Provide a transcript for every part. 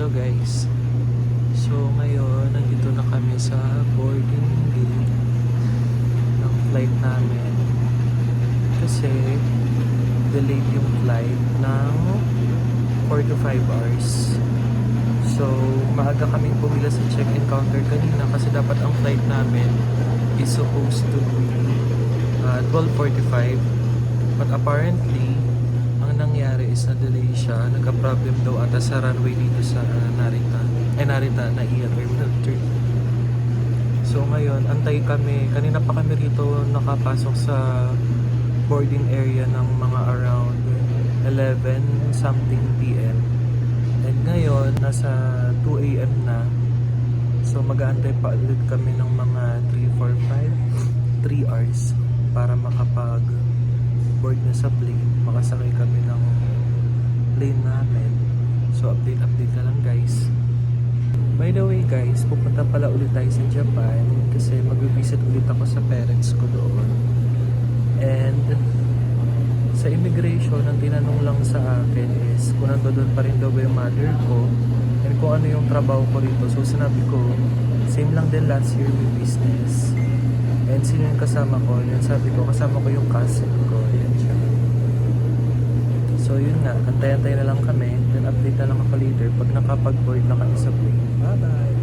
Hello guys. So ngayon, nandito na kami sa boarding gate ng flight namin. Kasi delayed yung flight ng 4 to 5 hours. So maaga kaming pumila sa check-in counter kanina kasi dapat ang flight namin is supposed to be 12:45. But apparently, ang nangyari is na-delay siya. Nagka-problem daw ata sa runway dito sa Narita. Narita, NAIA Terminal 3. So ngayon, antay kami. Kanina pa kami rito nakapasok sa boarding area ng mga around 11 something PM. And ngayon, nasa 2 AM na. So mag-aantay pa ulit kami ng mga 3 hours para makapag-board na sa plane. Makasakay kami ng plane namin. So update na lang guys. By the way guys, pupunta pala ulit tayo sa Japan kasi mag-visit ulit ako sa parents ko doon. And sa immigration, ang tinanong lang sa akin is kung nandoon pa rin daw ba yung mother ko and kung ano yung trabaho ko rito. So sinabi ko, same lang din last year with business. And sino yung kasama ko? Yan sabi ko, kasama ko yung cousin ko. Yan siya. So yun nga, antay-antay na lang kami. Then update na lang ako later pag nakapag-board na kami sa plane. Bye-bye!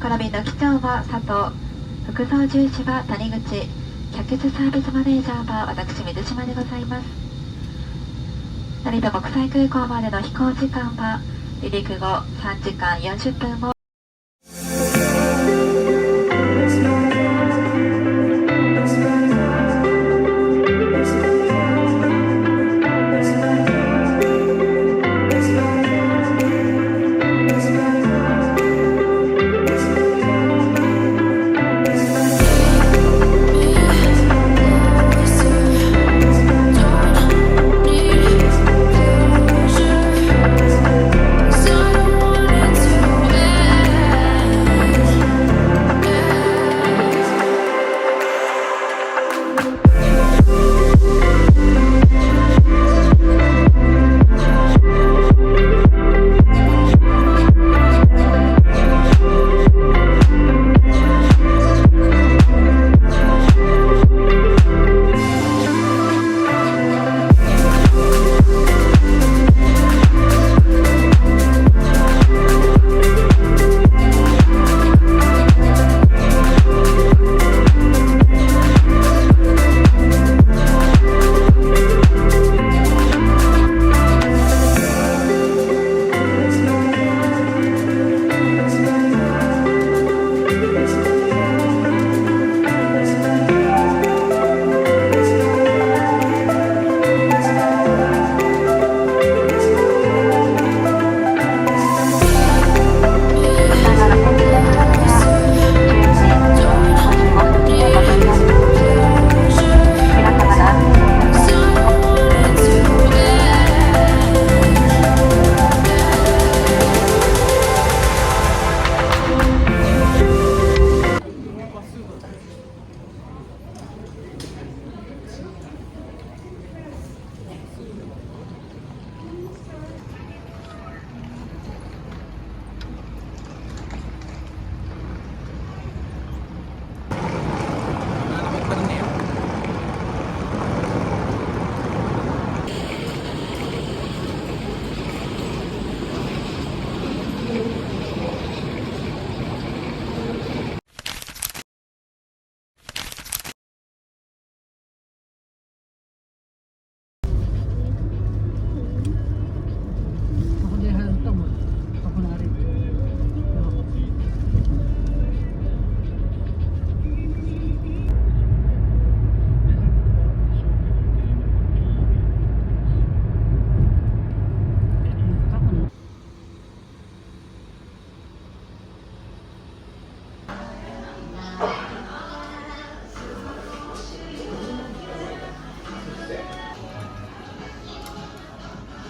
この便の機長は佐藤、副操縦士は谷口、客室サービスマネージャーは私水島でございます。成田国際空港までの飛行時間は離陸後3時間40分を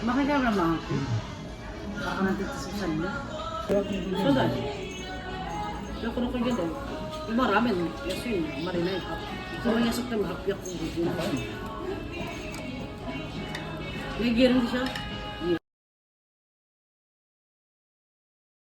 Makikita naman ako. Baka nagtitisusan niya. So dahil, nakuno ko yun. Yung maraming, yes yun, marinay. So yung yasok na mahapyak kung gusto na. May giring siya.